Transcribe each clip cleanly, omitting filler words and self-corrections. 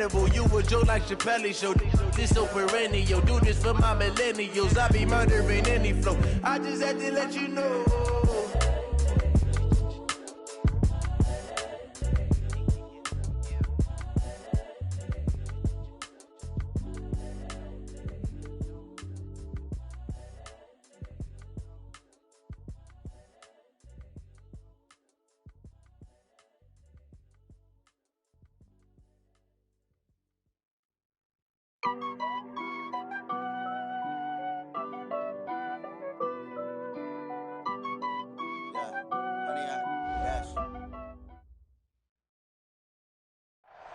You a joke like Chappelle show. This so perennial. Do this for my millennials. I be murdering any flow. I just had to let you know.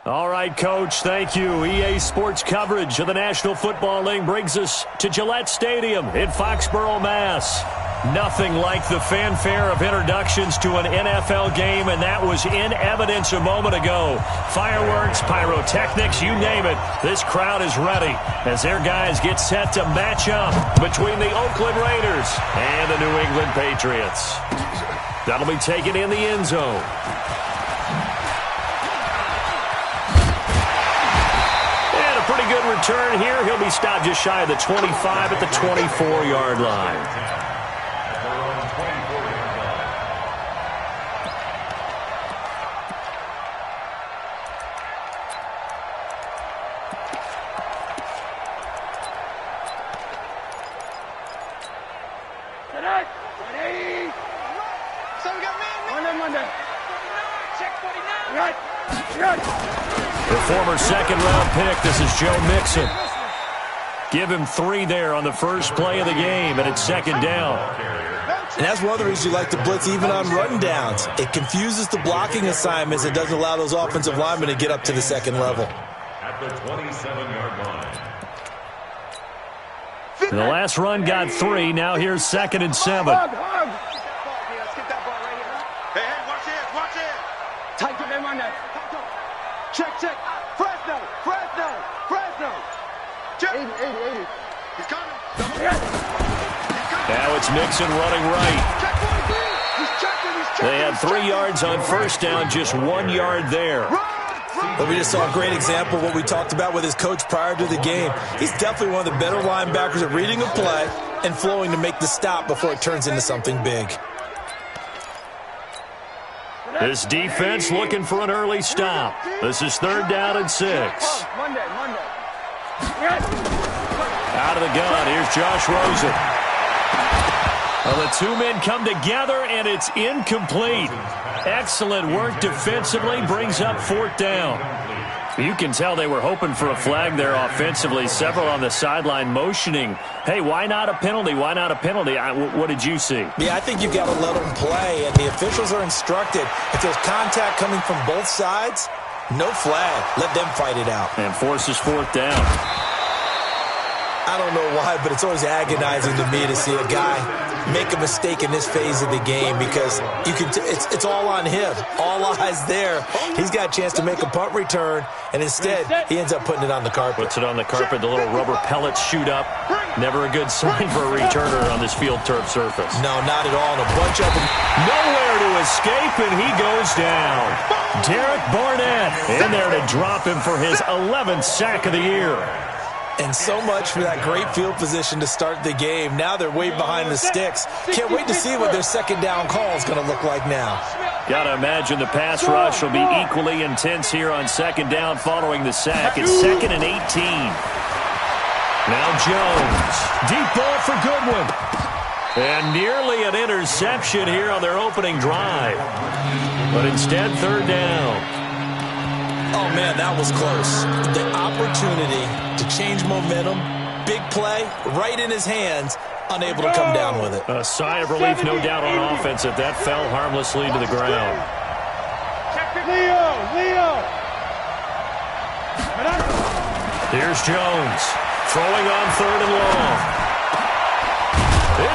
All right, Coach, thank you. EA Sports coverage of the National Football League brings us to Gillette Stadium in Foxborough, Mass. Nothing like the fanfare of introductions to an NFL game, and that was in evidence a moment ago. Fireworks, pyrotechnics, you name it. This crowd is ready as their guys get set to match up between the Oakland Raiders and the New England Patriots. That'll be taken in the end zone. Pretty good return here. He'll be stopped just shy of the 25 at the 24-yard line. The former second-round pick, this is Joe Mixon. Give him 3 there on the first play of the game, and it's second down. And that's one of the reasons you like to blitz even on run downs. It confuses the blocking assignments. It doesn't allow those offensive linemen to get up to the second level. At the 27-yard line. And the last run got 3. Now here's 2nd and 7. Hey, watch it. Tight to them on that. Check. Fresno. Check. 80. He's coming. Now it's Mixon running right. He's checking. They had 3 yards on first down, just 1 yard there. But we just saw a great example of what we talked about with his coach prior to the game. He's definitely one of the better linebackers at reading a play and flowing to make the stop before it turns into something big. This defense looking for an early stop. This is 3rd down and 6. Monday. Out of the gun, here's Josh Rosen. Well, the 2 men come together, and it's incomplete. Excellent work defensively, brings up 4th down. You can tell they were hoping for a flag there offensively. Several on the sideline motioning, hey, why not a penalty? Why not a penalty? What did you see? Yeah, I think you've got to let them play, and the officials are instructed. If there's contact coming from both sides, no flag. Let them fight it out. And forces 4th down. I don't know why, but it's always agonizing to me to see a guy make a mistake in this phase of the game because you can. It's all on him. All eyes there. He's got a chance to make a punt return, and instead he ends up putting it on the carpet. Puts it on the carpet. The little rubber pellets shoot up. Never a good sign for a returner on this field turf surface. No, not at all. And a bunch of them. Nowhere to escape, and he goes down. Derek Barnett in there to drop him for his 11th sack of the year. And so much for that great field position to start the game. Now they're way behind the sticks. Can't wait to see what their second down call is going to look like now. Got to imagine the pass rush will be equally intense here on second down following the sack. It's 2nd and 18. Now Jones. Deep ball for Goodwin. And nearly an interception here on their opening drive. But instead, 3rd down. Oh, man, that was close. The opportunity to change momentum, big play, right in his hands, unable to come down with it. A sigh of relief, no doubt, on offense if that fell harmlessly to the ground. Leo. Here's Jones, throwing on 3rd and long.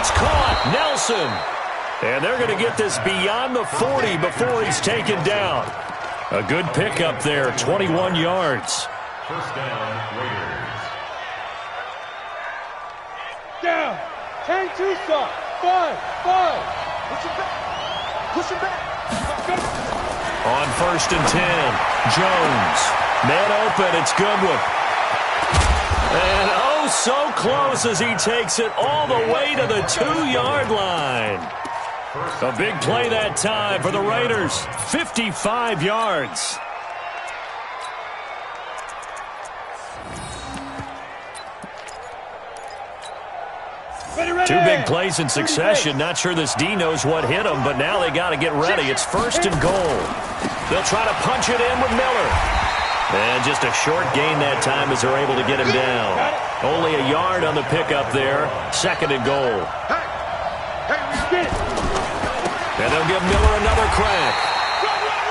It's caught, Nelson. And they're going to get this beyond the 40 before he's taken down. A good pickup there, 21 yards. First down, Raiders. Down. 10 Tucson. 5. Push him back. On 1st and 10, Jones Man open, it's Goodwin. And oh, so close as he takes it all the way to the 2-yard line. A big play that time for the Raiders. 55 yards. Two big plays in succession. Not sure this D knows what hit him, but now they got to get ready. It's 1st and goal. They'll try to punch it in with Miller. And just a short gain that time as they're able to get him down. Only a yard on the pickup there. 2nd and goal. And they'll give Miller another crack.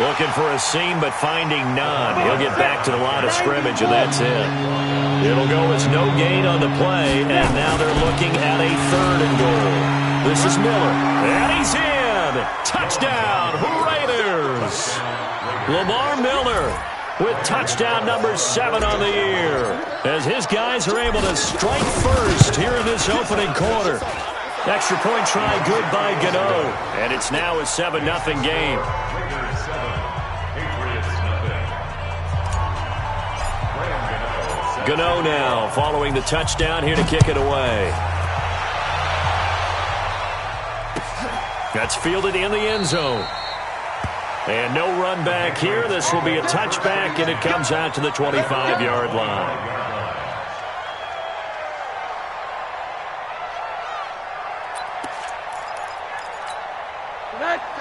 Looking for a seam, but finding none. He'll get back to the line of scrimmage, and that's it. It'll go as no gain on the play, and now they're looking at a 3rd and goal. This is Miller, and he's in! Touchdown, Raiders! Lamar Miller with touchdown number 7 on the year, as his guys are able to strike first here in this opening quarter. Extra point try good by Gano, and it's now a 7-0 game. Gano now following the touchdown here to kick it away. That's fielded in the end zone. And no run back here. This will be a touchback, and it comes out to the 25-yard line.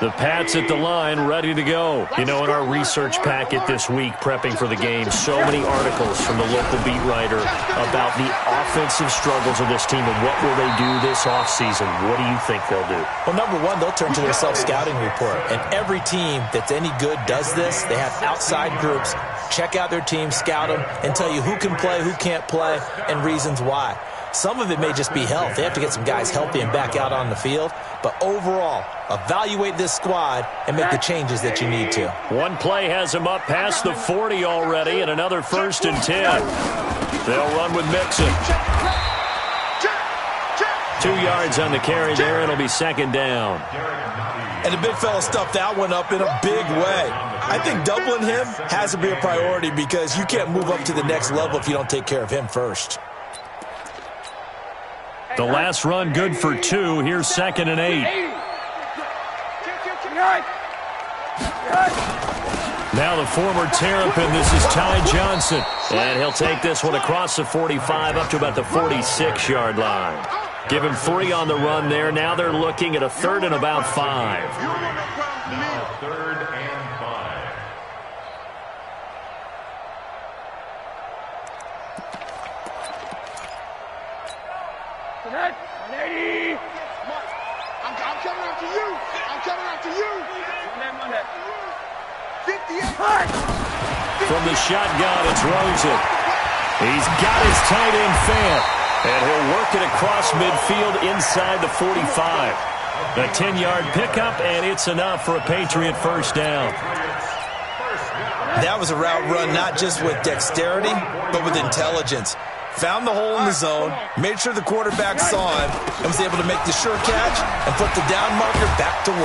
The Pats at the line, ready to go. You know, in our research packet this week, prepping for the game, so many articles from the local beat writer about the offensive struggles of this team and what will they do this offseason. What do you think they'll do? Well, number one, they'll turn to their self-scouting report. And every team that's any good does this. They have outside groups. Check out their team, scout them, and tell you who can play, who can't play, and reasons why. Some of it may just be health. They have to get some guys healthy and back out on the field. But overall, evaluate this squad and make the changes that you need to. One play has them up past the 40 already, and another 1st and 10. They'll run with Mixon. 2 yards on the carry there. It'll be 2nd down. And the big fella stuffed that one up in a big way. I think doubling him has to be a priority because you can't move up to the next level if you don't take care of him first. The last run good for 2. Here's 2nd and 8. Now the former Terrapin, this is Ty Johnson. And he'll take this one across the 45 up to about the 46-yard line. Give him 3 on the run there. Now they're looking at a 3rd and about 5. Now 3rd and 5. I'm coming after you. I'm coming after you. From the shotgun, it's Rosen. He's got his tight end fan, and he'll work it across midfield inside the 45. A 10-yard pickup, and it's enough for a Patriot 1st down. That was a route run not just with dexterity, but with intelligence. Found the hole in the zone, made sure the quarterback saw him, and was able to make the sure catch and put the down marker back to 1.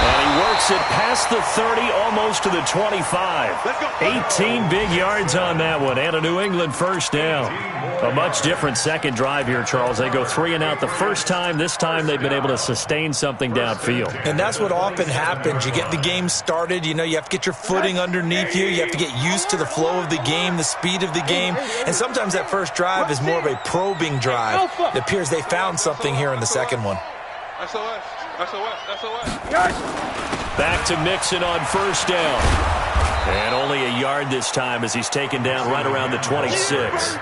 And he works it past the 30, almost to the 25. 18 big yards on that one, and a New England 1st down. A much different second drive here, Charles. They go 3 and out the first time. This time they've been able to sustain something downfield. And that's what often happens. You get the game started. You know, you have to get your footing underneath you. You have to get used to the flow of the game, the speed of the game. And sometimes that first drive is more of a probing drive. It appears they found something here in the second one. SOS. Back to Mixon on 1st down. And only a yard this time as he's taken down right around the 26.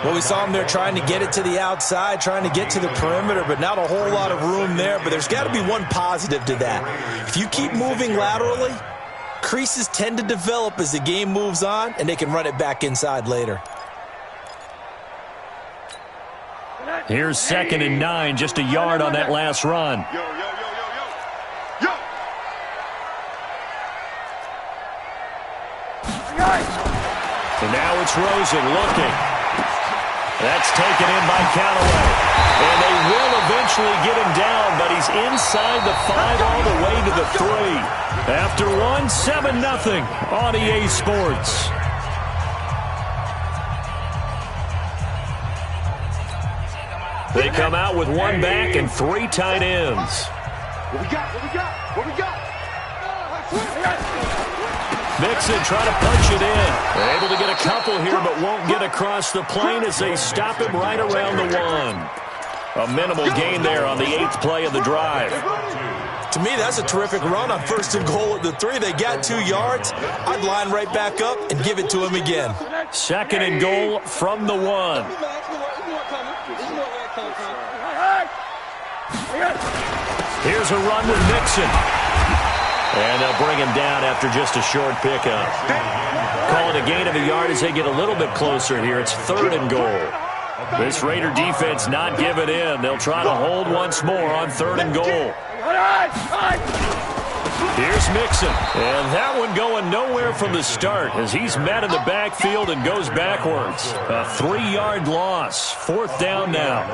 Well, we saw him there trying to get it to the outside, trying to get to the perimeter, but not a whole lot of room there. But there's got to be one positive to that. If you keep moving laterally, creases tend to develop as the game moves on, and they can run it back inside later. Here's 2nd and 9, just a yard on that last run. Yo. And now it's Rosen looking. That's taken in by Callaway. And they will eventually get him down, but he's inside the 5 all the way to the 3. After one, 7-0 on EA Sports. They come out with one back and 3 tight ends. What we got? What we got? What we got? Mixon trying to punch it in. They're able to get a couple here, but won't get across the plane as they stop him right around the 1. A minimal gain there on the 8th play of the drive. To me, that's a terrific run on 1st and goal at the 3. They got 2 yards. I'd line right back up and give it to him again. 2nd and goal from the 1. Here's a run with Mixon. And they'll bring him down after just a short pickup. Call it a gain of a yard as they get a little bit closer here. It's 3rd and goal. This Raider defense not giving in. They'll try to hold once more on 3rd and goal. Here's Mixon. And that one going nowhere from the start as he's met in the backfield and goes backwards. A 3-yard loss. 4th down now.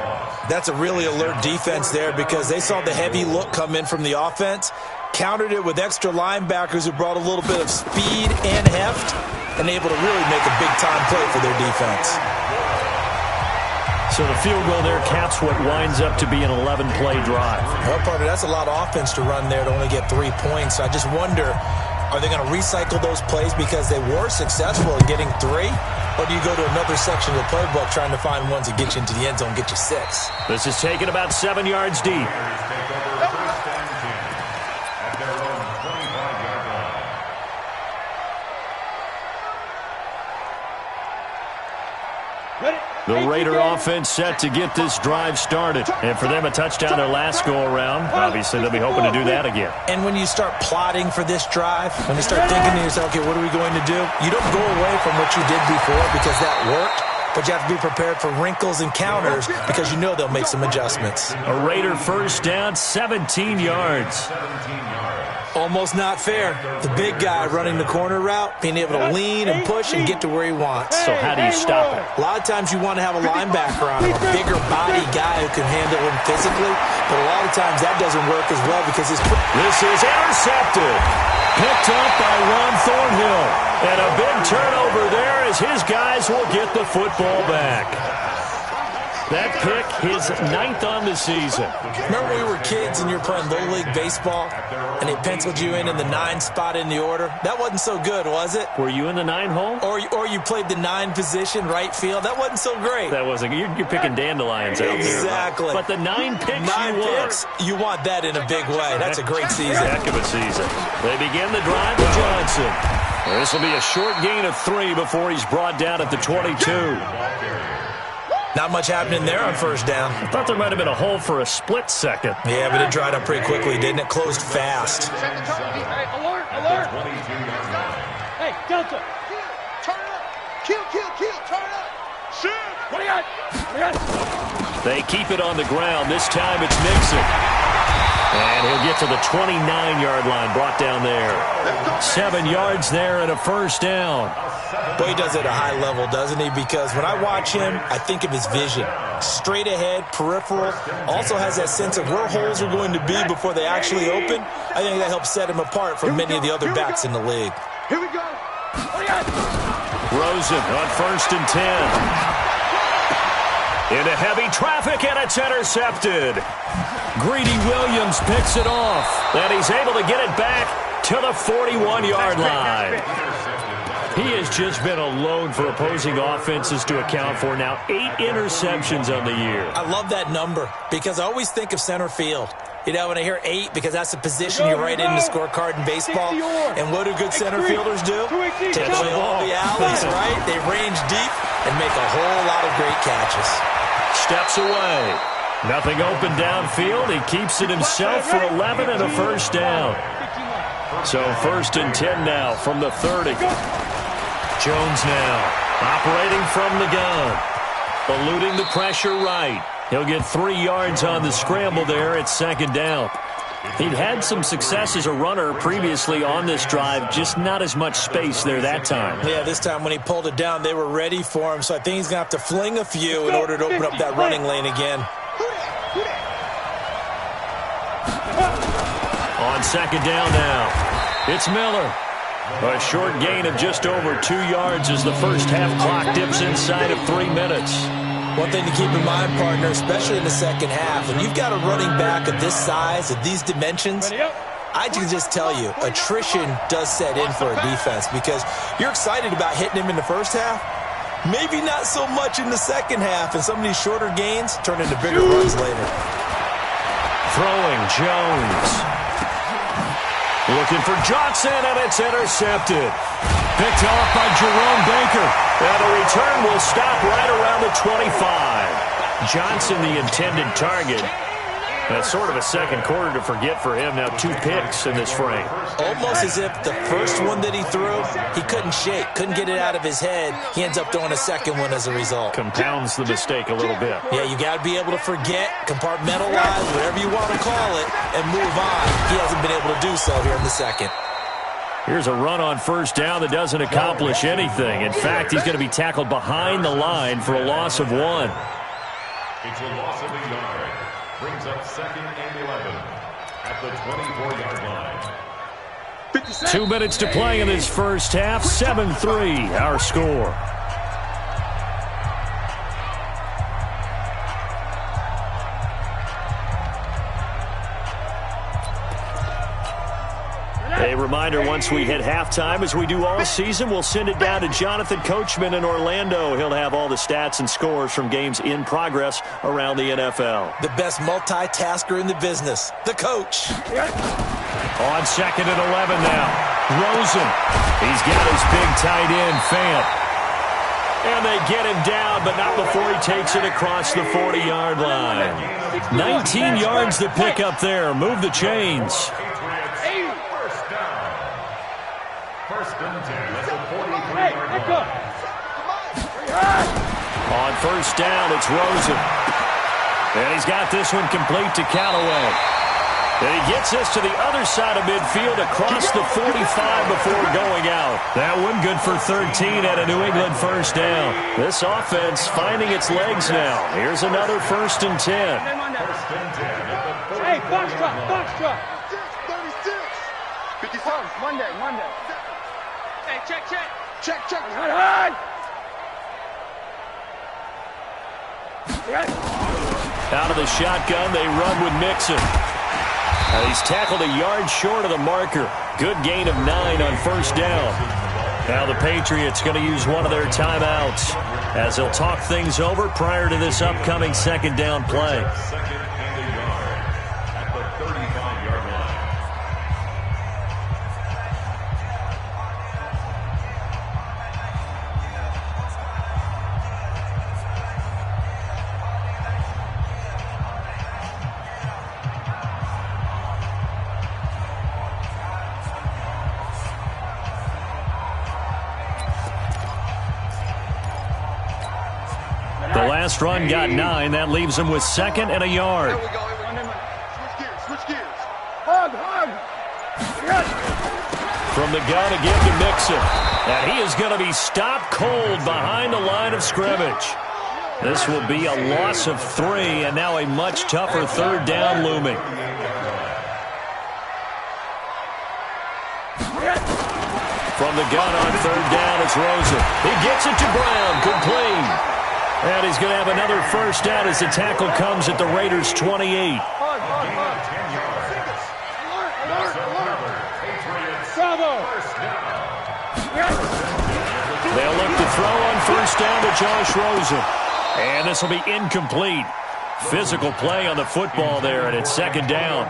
That's a really alert defense there because they saw the heavy look come in from the offense, countered it with extra linebackers who brought a little bit of speed and heft, and able to really make a big-time play for their defense. So the field goal there caps what winds up to be an 11-play drive. Well, partner, that's a lot of offense to run there to only get 3 points. I just wonder, are they going to recycle those plays because they were successful in getting 3? Or do you go to another section of the playbook trying to find ones that get you into the end zone, get you 6? This is taken about 7 yards deep. The Raider offense set to get this drive started. And for them, a touchdown their last go-around. Obviously, they'll be hoping to do that again. And when you start plotting for this drive, when you start thinking to yourself, okay, what are we going to do? You don't go away from what you did before because that worked. But you have to be prepared for wrinkles and counters because you know they'll make some adjustments. A Raider first down, 17 yards. Almost not fair. The big guy running the corner route, being able to lean and push and get to where he wants. So how do you stop it? A lot of times you want to have a linebacker on him, a bigger body guy who can handle him physically. But a lot of times that doesn't work as well because his... This is intercepted. Picked up by Ron Thornhill. And a big turnover there as his guys will get the football back. That pick, his 9th on the season. Remember when we were kids and you were playing Little League Baseball and they penciled you in the 9 spot in the order? That wasn't so good, was it? Were you in the 9 hole? Or you played the 9 position, right field? That wasn't so great. That wasn't. You're picking dandelions out there. Exactly. But the 9 picks you want that in a big way. That's a great season. Heck of a season. They begin the drive with Johnson. This will be a short gain of 3 before he's brought down at the 22. Not much happening there on first down. I thought there might have been a hole for a split second. Yeah, but it dried up pretty quickly, didn't it? Closed fast. Hey, alert, alert. Hey, Delta. Turn it up. Kill, turn it up. Shoot. What do you got? They keep it on the ground. This time it's Mixon. And he'll get to the 29-yard line, brought down there. 7 yards there and a first down. Boy, he does it at a high level, doesn't he? Because when I watch him, I think of his vision. Straight ahead, peripheral. Also has that sense of where holes are going to be before they actually open. I think that helps set him apart from many of the other backs in the league. Here we go. Rosen on 1st and 10. Into heavy traffic, and it's intercepted. Greedy Williams picks it off, and he's able to get it back to the 41-yard line. He has just been a load for opposing offenses to account for now. 8 interceptions on the year. I love that number because I always think of center field. You know, when I hear 8, because that's the position you write in the scorecard in baseball. And what do good center fielders do? Take away all the alleys, right? They range deep and make a whole lot of great catches. Steps away. Nothing open downfield. He keeps it himself for 11 and a first down. So 1st and 10 now from the 30. Jones now operating from the gun. Eluding the pressure right. He'll get 3 yards on the scramble there at 2nd down. He'd had some success as a runner previously on this drive, just not as much space there that time. Yeah, this time when he pulled it down, they were ready for him, so I think he's going to have to fling a few in order to open up that running lane again. On second down now, it's Miller. A short gain of just over 2 yards as the first half clock dips inside of 3 minutes. One thing to keep in mind, partner, especially in the second half, when you've got a running back of this size, of these dimensions, I can just tell you, attrition does set in for a defense because you're excited about hitting him in the first half. Maybe not so much in the second half, and some of these shorter gains turn into bigger runs later. Throwing Jones. Looking for Johnson, and it's intercepted. Picked off by Jerome Baker. And the return will stop right around the 25. Johnson, the intended target. That's sort of a second quarter to forget for him. Now 2 picks in this frame. Almost as if the first one that he threw, he couldn't shake, couldn't get it out of his head. He ends up throwing a second one as a result. Compounds the mistake a little bit. Yeah, you got to be able to forget, compartmentalize, whatever you want to call it, and move on. He hasn't been able to do so here in the second. Here's a run on first down that doesn't accomplish anything. In fact, he's going to be tackled behind the line for a loss of 1. It's a loss of a yard. Brings up second and 11 at the 24-yard line. 2 minutes to play in this first half. 7-3 our score. A reminder, once we hit halftime, as we do all season, we'll send it down to Jonathan Coachman in Orlando. He'll have all the stats and scores from games in progress around the NFL. The best multitasker in the business, the coach. On second and 11 now. Rosen. He's got his big tight end, Fant. And they get him down, but not before he takes it across the 40-yard line. 19 yards to pick up there. Move the chains. On first down, it's Rosen. And he's got this one complete to Callaway. And he gets this to the other side of midfield across the 45 before going out. That one good for 13 at a New England first down. This offense finding its legs now. Here's another 1st and 10. Hey, box truck, box truck. 36. 57. Monday. Hey, check. Hard. Out of the shotgun, they run with Mixon. He's tackled a yard short of the marker. Good gain of 9 on first down. Now the Patriots going to use one of their timeouts as they'll talk things over prior to this upcoming second down play. Second and a yard at the 35-yard line. The last run got 9. That leaves him with second and a yard. Switch gears. Hug. From the gun again to Mixon. And he is going to be stopped cold behind the line of scrimmage. This will be a loss of 3, and now a much tougher third down looming. From the gun on third down, it's Rosen. He gets it to Brown, complete. And he's going to have another first down as the tackle comes at the Raiders' 28. They'll look to throw on first down to Josh Rosen. And this will be incomplete. Physical play on the football there, and it's second down.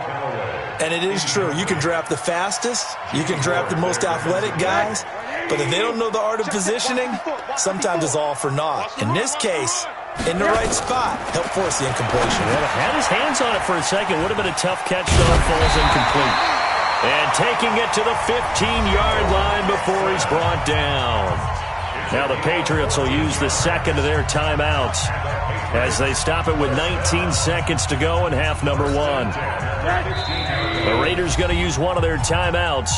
And it is true. You can draft the fastest. You can draft the most athletic guys. But if they don't know the art of positioning, sometimes it's all for naught. In this case, in the right spot, help force the incompletion. Well, had his hands on it for a second. Would have been a tough catch, though. It falls incomplete. And taking it to the 15-yard line before he's brought down. Now the Patriots will use the second of their timeouts. as they stop it with 19 seconds to go in half number one. The Raiders going to use one of their timeouts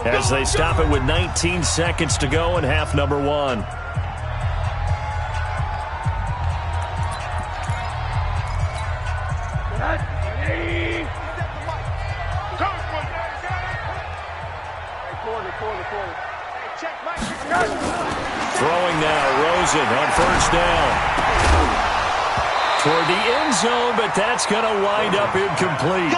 as they stop it with 19 seconds to go in half number one. Throwing now, Rosen on first down. Toward the end zone, but that's going to wind up incomplete.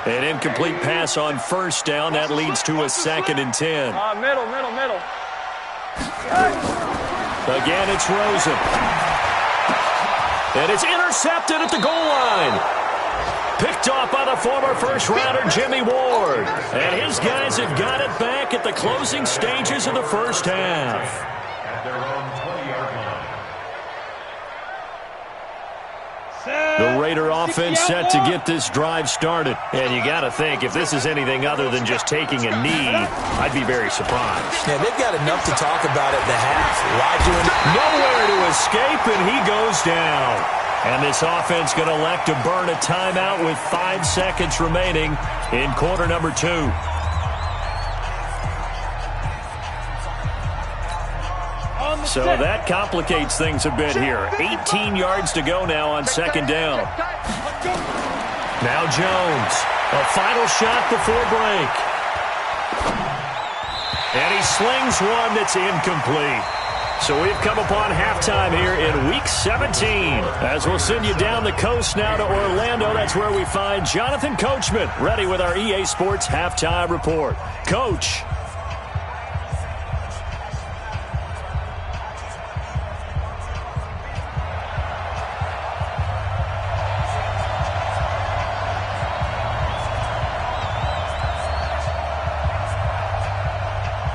An incomplete pass on first down. That leads to a 2nd and 10. Middle. Again, it's Rosen. And it's intercepted at the goal line. Picked off by the former first-rounder Jimmy Ward. And his guys have got it back at the closing stages of the first half. At their own 20-yard line. The Raider offense set to get this drive started. And you got to think, if this is anything other than just taking a knee, I'd be very surprised. Yeah, they've got enough to talk about at the half. Why doing nowhere to escape, and he goes down. And this offense going to elect to burn a timeout with 5 seconds remaining in quarter number 2. So that complicates things a bit here. 18 yards to go now on second down. Now Jones. A final shot before break. And he slings one that's incomplete. So we've come upon halftime here in Week 17. As we'll send you down the coast now to Orlando, that's where we find Jonathan Coachman, ready with our EA Sports Halftime Report. Coach.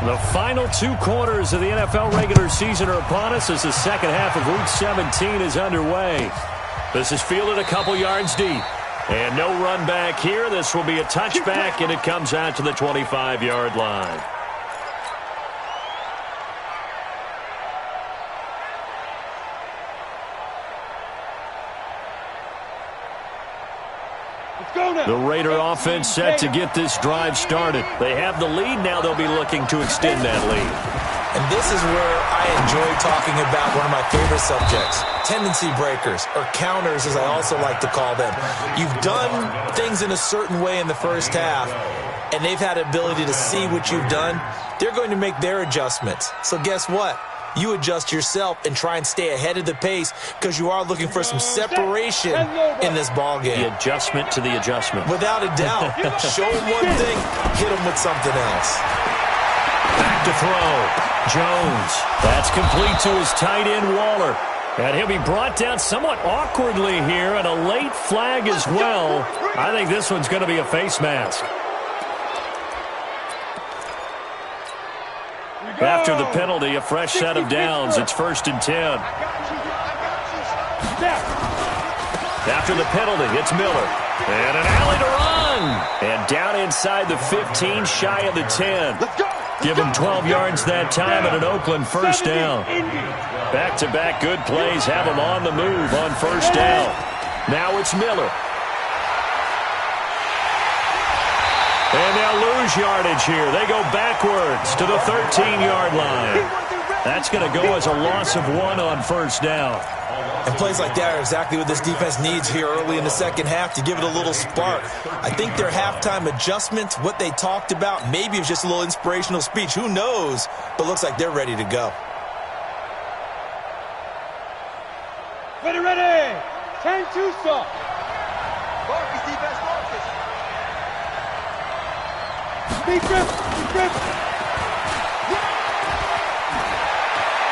The final 2 quarters of the NFL regular season are upon us as the second half of Week 17 is underway. This is fielded a couple yards deep. And no run back here. This will be a touchback, and it comes out to the 25-yard line. The Raider offense set to get this drive started. They have the lead. Now they'll be looking to extend that lead. And this is where I enjoy talking about one of my favorite subjects, tendency breakers, or counters as I also like to call them. You've done things in a certain way in the first half, and they've had the ability to see what you've done. They're going to make their adjustments. So guess what? You adjust yourself and try and stay ahead of the pace because you are looking for some separation in this ball game. The adjustment to the adjustment. Without a doubt. Show them one thing, hit them with something else. Back to throw. Jones. That's complete to his tight end, Waller. And he'll be brought down somewhat awkwardly here, and a late flag as well. I think this one's going to be a face mask. After the penalty, a fresh set of downs. It's 1st and 10. After the penalty, it's Miller. And an alley to run. And down inside the 15, shy of the 10. Give him 12 yards that time and an Oakland first down. Back-to-back good plays have him on the move on first down. Now it's Miller. And they'll lose yardage here. They go backwards to the 13-yard line. That's going to go as a loss of 1 on first down. And plays like that are exactly what this defense needs here early in the second half to give it a little spark. I think their halftime adjustments, what they talked about, maybe it was just a little inspirational speech. Who knows? But looks like they're ready to go. Ready. 10-2 stop. Marcus, defense, Marcus. Deep grip.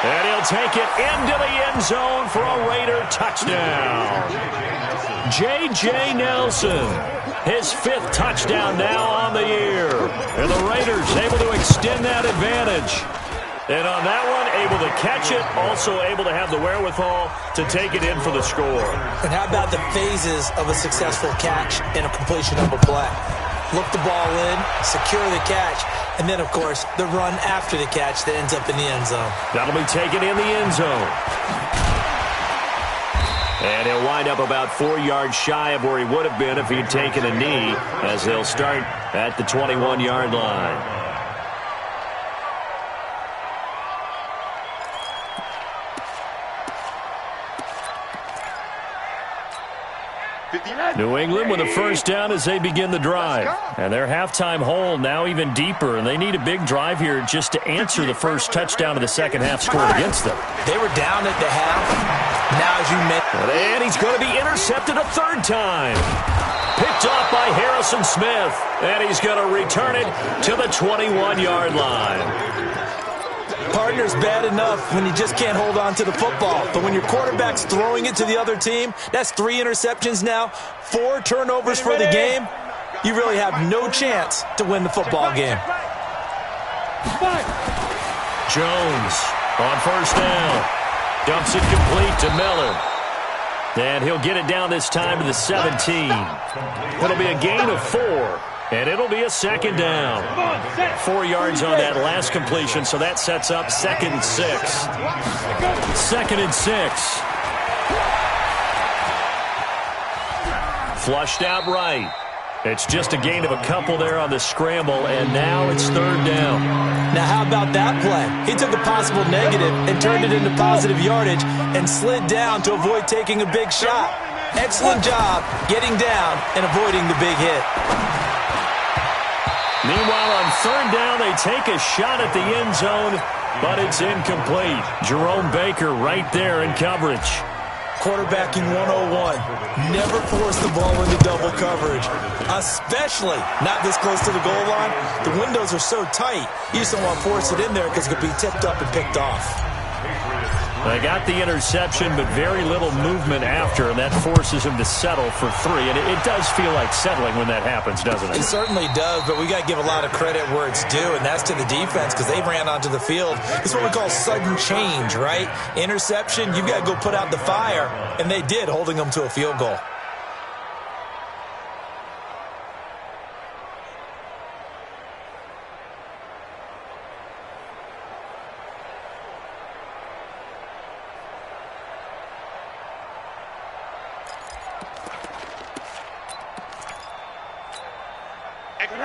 And he'll take it into the end zone for a Raider touchdown. J.J. Nelson, his 5th touchdown now on the year. And the Raiders able to extend that advantage. And on that one, able to catch it, also able to have the wherewithal to take it in for the score. And how about the phases of a successful catch and a completion of a play? look the ball in, secure the catch, and then, of course, the run after the catch that ends up in the end zone. That'll be taken in the end zone. And he'll wind up about 4 yards shy of where he would have been if he'd taken a knee, as they'll start at the 21-yard line. New England with a first down as they begin the drive. And their halftime hole now even deeper, and they need a big drive here just to answer the first touchdown of the second half scored against them. They were down at the half. Now, as you mentioned. And he's going to be intercepted a third time. Picked off by Harrison Smith. And he's going to return it to the 21-yard line. Partner's bad enough when you just can't hold on to the football. But when your quarterback's throwing it to the other team, that's 3 interceptions now, 4 turnovers for the game. You really have no chance to win the football game. Jones on first down. Dumps it complete to Miller. And he'll get it down this time to the 17. It'll be a gain of 4. And it'll be a second down. 4 yards on that last completion, so that sets up 2nd and 6. 2nd and 6. Flushed out right. It's just a gain of a couple there on the scramble, and now it's 3rd down. Now, how about that play? He took a possible negative and turned it into positive yardage and slid down to avoid taking a big shot. Excellent job getting down and avoiding the big hit. Meanwhile, on 3rd down, they take a shot at the end zone, but it's incomplete. Jerome Baker right there in coverage. Quarterbacking 101. Never force the ball into double coverage, especially not this close to the goal line. The windows are so tight, you just don't want to force it in there because it could be tipped up and picked off. They got the interception, but very little movement after, and that forces him to settle for 3. And it does feel like settling when that happens, doesn't it? It certainly does, but we got to give a lot of credit where it's due, and that's to the defense because they ran onto the field. It's what we call sudden change, right? Interception, you've got to go put out the fire, and they did, holding them to a field goal.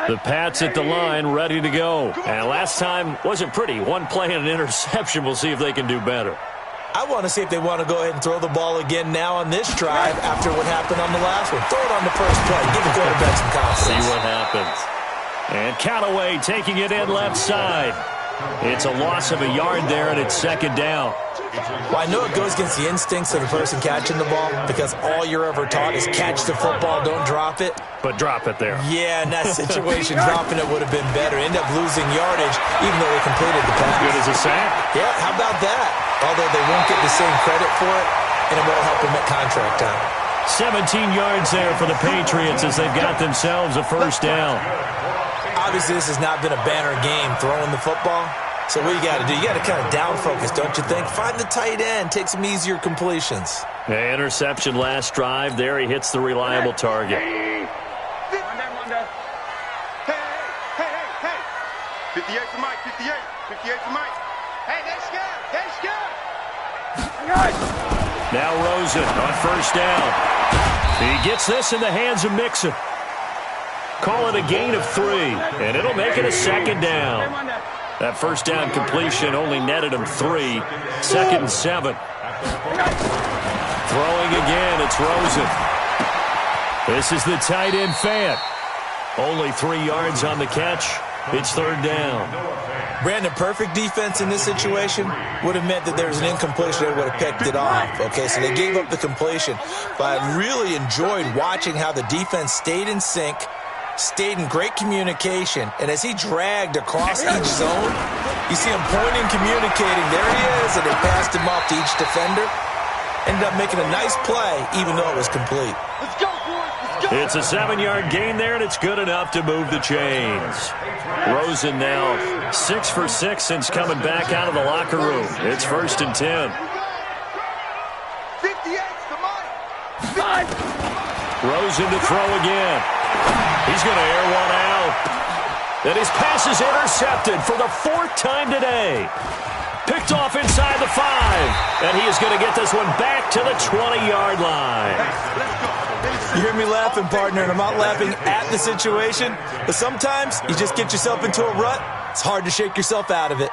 The Pats at the line, ready to go. And last time wasn't pretty. 1 play and an interception. We'll see if they can do better. I want to see if they want to go ahead and throw the ball again now on this drive after what happened on the last one. Throw it on the first play. Give the quarterback some confidence. See what happens. And Callaway taking it in left side. It's a loss of a yard there, and it's 2nd down. Well, I know it goes against the instincts of the person catching the ball because all you're ever taught is catch the football, don't drop it. But drop it there. Yeah, in that situation, dropping it would have been better. End up losing yardage, even though they completed the pass. Good as a sack. Yeah, how about that? Although they won't get the same credit for it, and it won't help them at contract time. 17 yards there for the Patriots as they've got themselves a first down. Obviously, this has not been a banner game throwing the football. So what you got to do, you got to kind of down focus, don't you think? Find the tight end, take some easier completions. Yeah, interception last drive. There he hits the reliable target. Hey. 58 for Mike, 58. 58 for Mike. Hey, that's good. That's good. Now Rosen on first down. He gets this in the hands of Mixon. Call it a gain of 3, and it'll make it a 2nd down. That first down completion only netted him 3. 2nd and 7. Throwing again, it's Rosen. This is the tight end Fant. Only 3 yards on the catch. It's 3rd down. Brandon, perfect defense in this situation would have meant that there was an incompletion. They would have picked it off. Okay, so they gave up the completion. But I really enjoyed watching how the defense stayed in sync, stayed in great communication, and as he dragged across each zone, you see him pointing, communicating. There he is, and they passed him off to each defender. Ended up making a nice play, even though it was complete. Let's go, boys. Let's go. It's a 7-yard gain there, and it's good enough to move the chains. Rosen now 6 for 6 since coming back out of the locker room. It's 1st and 10. 58's the Mike. Rosen to throw again. He's going to air one out. And his pass is intercepted for the 4th time today. Picked off inside the 5. And he is going to get this one back to the 20-yard line. You hear me laughing, partner, and I'm not laughing at the situation. But sometimes you just get yourself into a rut. It's hard to shake yourself out of it.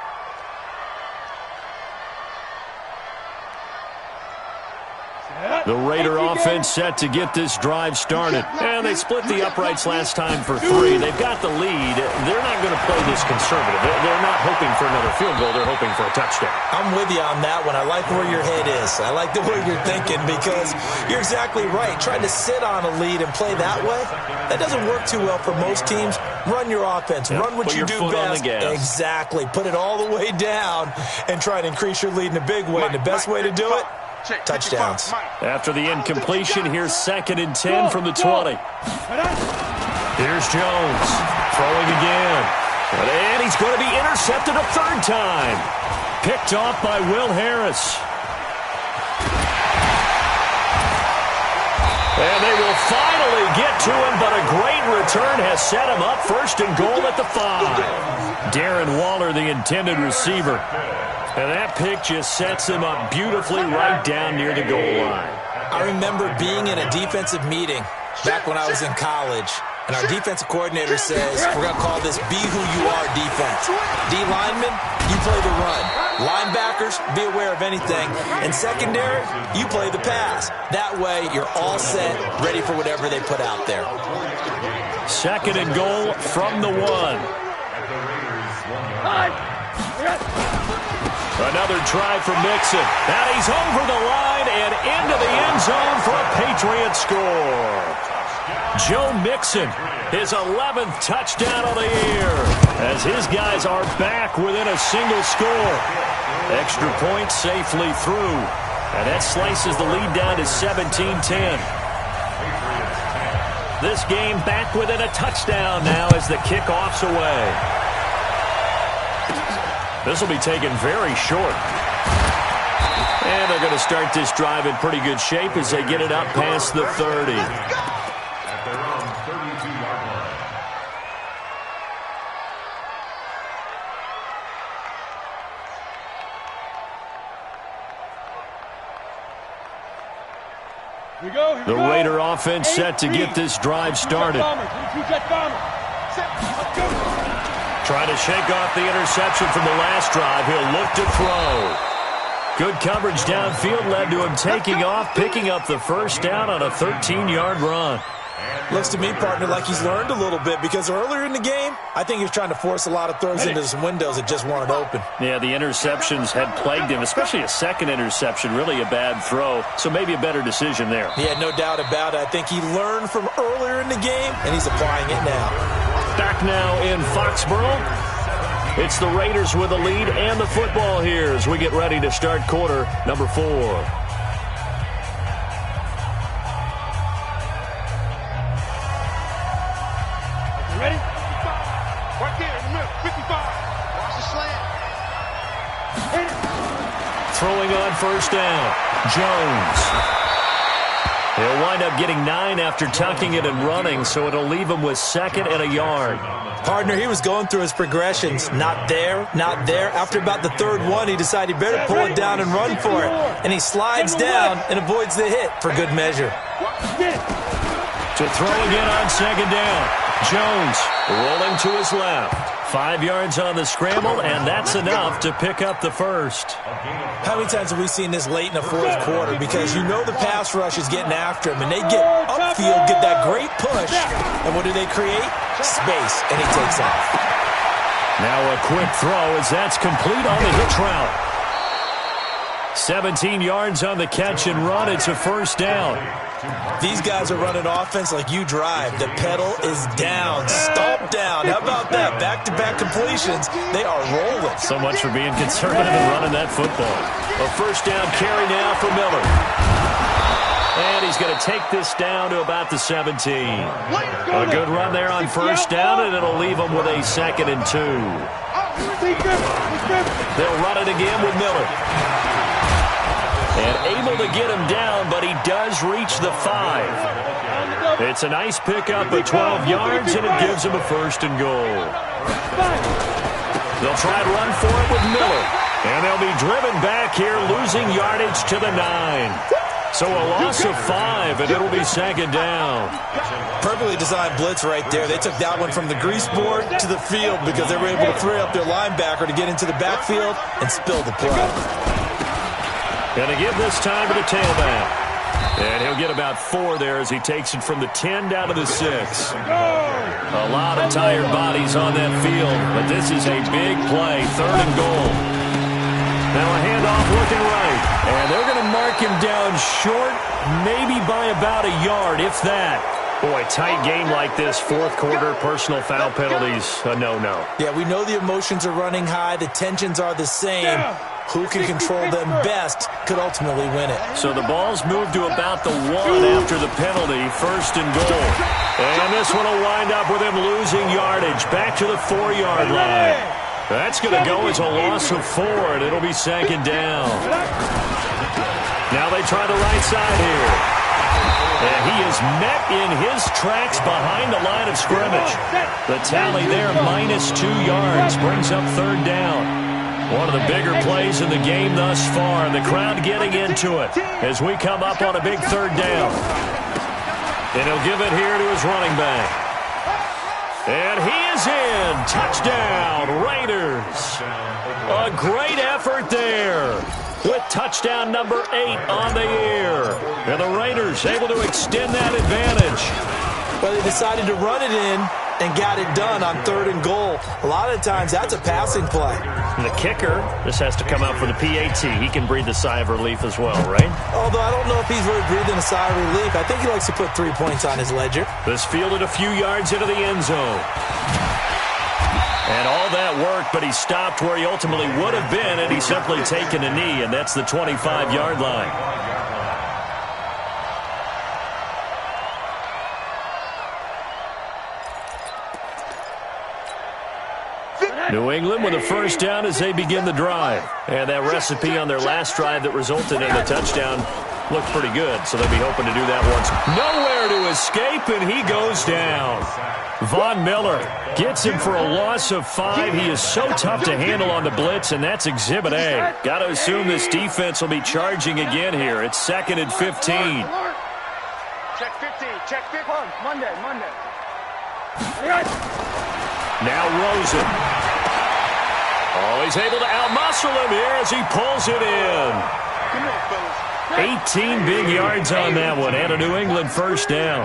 The Raider offense set to get this drive started. And they split the uprights last time for 3. They've got the lead. They're not going to play this conservative. They're not hoping for another field goal. They're hoping for a touchdown. I'm with you on that one. I like where your head is. I like the way you're thinking because you're exactly right. Trying to sit on a lead and play that way, that doesn't work too well for most teams. Run your offense. Yep. Run what you do best. Exactly. Put it all the way down and try to increase your lead in a big way. And the best way to do it, touchdowns. After the incompletion, here's 2nd and 10 from the 20. Here's Jones throwing again. And he's going to be intercepted a 3rd time. Picked off by Will Harris. And they will finally get to him, but a great return has set him up 1st and goal at the 5. Darren Waller, the intended receiver. And that pick just sets him up beautifully right down near the goal line. I remember being in a defensive meeting back when I was in college, and our defensive coordinator says, we're going to call this Be Who You Are defense. D linemen, you play the run. Linebackers, be aware of anything. And secondary, you play the pass. That way, you're all set, ready for whatever they put out there. 2nd and goal from the 1. Another try for Mixon. And he's over the line and into the end zone for a Patriot score. Joe Mixon, his 11th touchdown of the year, as his guys are back within a single score. Extra point safely through. And that slices the lead down to 17-10. This game back within a touchdown now as the kickoff's away. This will be taken very short. And they're going to start this drive in pretty good shape as they get it up past the 30. At their own 32-yard line. Here we go. The Raider offense set to get this drive started. Trying to shake off the interception from the last drive. He'll look to throw. Good coverage downfield led to him taking off, picking up the 1st down on a 13-yard run. Looks to me, partner, like he's learned a little bit because earlier in the game, I think he was trying to force a lot of throws into some windows that just weren't open. Yeah, the interceptions had plagued him, especially a 2nd interception, really a bad throw. So maybe a better decision there. Yeah, no doubt about it. I think he learned from earlier in the game, and he's applying it now. Back now in Foxborough. It's the Raiders with the lead and the football here as we get ready to start quarter number 4. Ready? 55. Right there in the middle. 55. Watch the slant. Hit it. Throwing on 1st down. Jones. He'll wind up getting 9 after tucking it and running, so it'll leave him with 2nd and a yard. Partner, he was going through his progressions. Not there, not there. After about the 3rd one, he decided he better pull it down and run for it. And he slides down and avoids the hit for good measure. To throw again on 2nd down. Jones rolling to his left. 5 yards on the scramble, and that's enough to pick up the 1st. How many times have we seen this late in the 4th quarter? Because you know the pass rush is getting after him, and they get upfield, get that great push, and what do they create? Space, and he takes off. Now a quick throw as that's complete on the hitch route. 17 yards on the catch and run. It's a 1st down. These guys are running offense like you drive. The pedal is down, stomp down. How about that? Back-to-back completions. They are rolling. So much for being conservative and running that football. A 1st down carry now for Miller. And he's going to take this down to about the 17. A good run there on 1st down, and it'll leave him with a 2nd and 2. They'll run it again with Miller. And able to get him down, but he does reach the 5. It's a nice pickup of 12 yards, and it gives them a 1st and goal. They'll try to run for it with Miller. And they'll be driven back here, losing yardage to the 9. So a loss of 5, and it'll be 2nd down. Perfectly designed blitz right there. They took that one from the grease board to the field because they were able to free up their linebacker to get into the backfield and spill the play. Going to give this time to the tailback. And he'll get about 4 there as he takes it from the 10 down to the 6. A lot of tired bodies on that field, but this is a big play, 3rd and goal. Now a handoff looking right, and they're going to mark him down short, maybe by about a yard, if that. Boy, tight game like this, 4th quarter, personal foul penalties, a no-no. Yeah, we know the emotions are running high, the tensions are the same. Who can control them best could ultimately win it. So the ball's moved to about the 1 after the penalty, 1st and goal. And this one will wind up with him losing yardage, back to the 4-yard line. That's going to go as a loss of 4, and it'll be 2nd down. Now they try the right side here. And he is met in his tracks behind the line of scrimmage. The tally there, -2 yards, brings up 3rd down. One of the bigger plays in the game thus far. The crowd getting into it as we come up on a big 3rd down. And he'll give it here to his running back. And he is in. Touchdown, Raiders. A great effort there with touchdown number 8 on the year. And the Raiders able to extend that advantage. Well, they decided to run it in and got it done on 3rd and goal. A lot of times that's a passing play. And the kicker, this has to come out for the PAT. He can breathe a sigh of relief as well, right? Although I don't know if he's really breathing a sigh of relief. I think he likes to put 3 points on his ledger. This fielded a few yards into the end zone. And all that worked, but he stopped where he ultimately would have been, and he's simply taken a knee, and that's the 25-yard line. New England with a 1st down as they begin the drive. And that recipe on their last drive that resulted in a touchdown looked pretty good, so they'll be hoping to do that once. Nowhere to escape, and he goes down. Von Miller gets him for a loss of 5. He is so tough to handle on the blitz, and that's Exhibit A. Got to assume this defense will be charging again here. It's 2nd and 15. Check 15. Check 15. Monday. Now Rosen. Oh, he's able to outmuscle him here as he pulls it in. 18 big yards on that one, and a New England 1st down.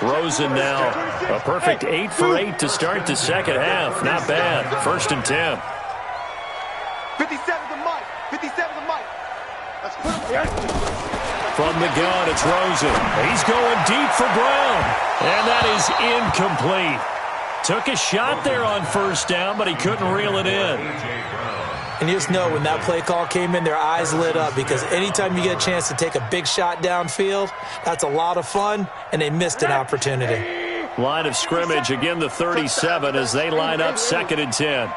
Rosen now a perfect 8 for 8 to start the 2nd half. Not bad. 1st and 10. 57 to Mike. 57 to Mike. Let's put him. From the gun, it's Rosen. He's going deep for Brown, and that is incomplete. Took a shot there on 1st down, but he couldn't reel it in. And you just know when that play call came in, their eyes lit up because anytime you get a chance to take a big shot downfield, that's a lot of fun, and they missed an opportunity. Line of scrimmage, again the 37 as they line up 2nd and 10.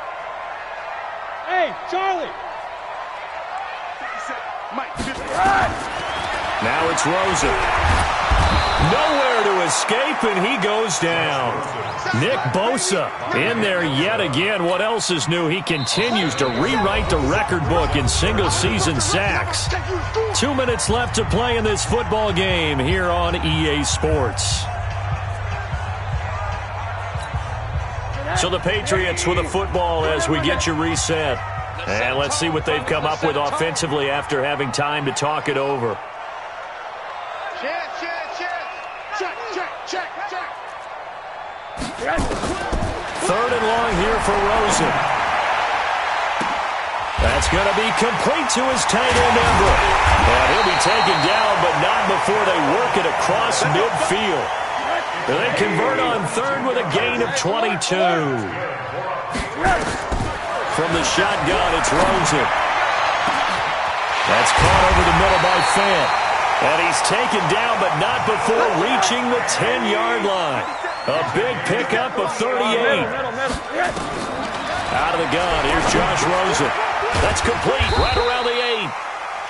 Hey, Charlie. Now it's Rosen. Nowhere to escape, and he goes down. Nick Bosa in there yet again. What else is new? He continues to rewrite the record book in single-season sacks. 2 minutes left to play in this football game here on EA Sports. So the Patriots with a football as we get you reset. And let's see what they've come up with offensively after having time to talk it over. Third and long here for Rosen. That's going to be complete to his tight end number. And he'll be taken down, but not before they work it across midfield. And they convert on 3rd with a gain of 22. From the shotgun, it's Rosen. That's caught over the middle by Fant. And he's taken down, but not before reaching the 10-yard line. A big pickup of 38. Out of the gun, here's Josh Rosen. That's complete right around the 8.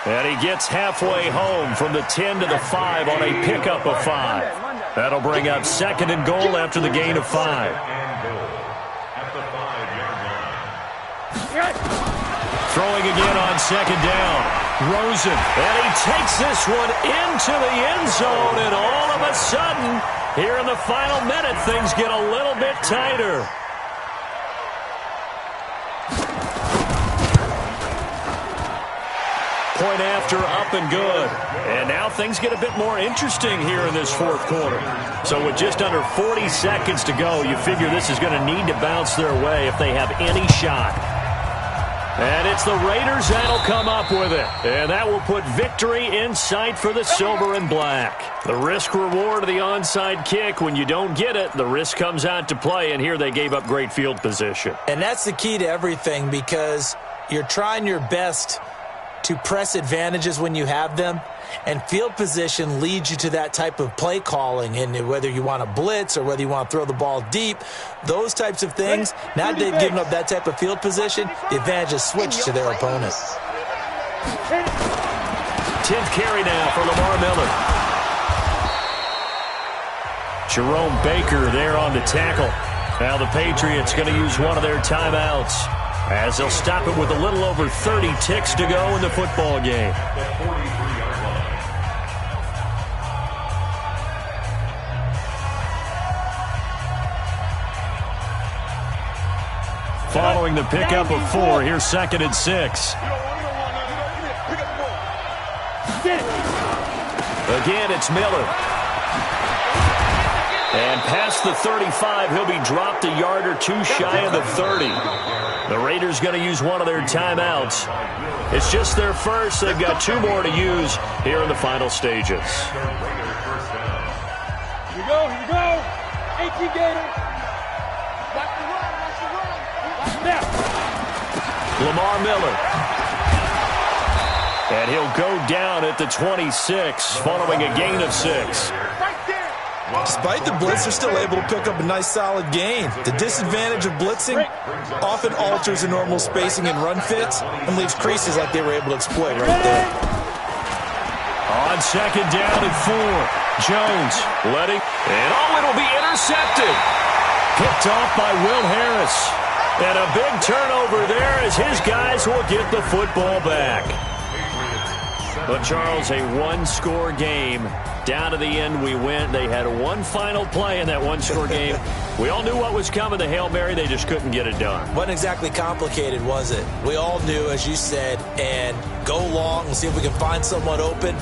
And he gets halfway home from the 10 to the 5 on a pickup of 5. That'll bring up 2nd and goal after the gain of 5. At the 5-yard line. Throwing again on 2nd down. Rosen, and he takes this one into the end zone, and all of a sudden, here in the final minute, things get a little bit tighter. Point after, up and good. And now things get a bit more interesting here in this 4th quarter. So with just under 40 seconds to go, you figure this is going to need to bounce their way if they have any shot. And it's the Raiders that'll come up with it. And that will put victory in sight for the silver and black. The risk-reward of the onside kick, when you don't get it, the risk comes out to play, and here they gave up great field position. And that's the key to everything, because you're trying your best to press advantages when you have them, and field position leads you to that type of play calling. And whether you want to blitz or whether you want to throw the ball deep, those types of things, now they've given up that type of field position, the advantage is switched to their opponent. 10th carry now for Lamar Miller. Jerome Baker there on the tackle. Now the Patriots going to use one of their timeouts, as they'll stop it with a little over 30 ticks to go in the football game. Following the pickup of 4, here's 2nd and 6. Again, it's Miller. And past the 35, he'll be dropped a yard or two shy of the 30. The Raiders going to use one of their timeouts. It's just their first. They've got 2 more to use here in the final stages. Here we go, here we go. 18 Gators. Watch the run, watch the run. Now. Lamar Miller. And he'll go down at the 26, following a gain of 6. Despite the blitz, they're still able to pick up a nice, solid gain. The disadvantage of blitzing often alters the normal spacing and run fits and leaves creases like they were able to exploit right there. On 2nd down and 4, Jones letting, and it'll be intercepted. Picked off by Will Harris. And a big turnover there as his guys will get the football back. But, Charles, a one-score game. Down to the end we went. They had one final play in that one-score game. We all knew what was coming, the Hail Mary. They just couldn't get it done. Wasn't exactly complicated, was it? We all knew, as you said, and go long and see if we can find someone open.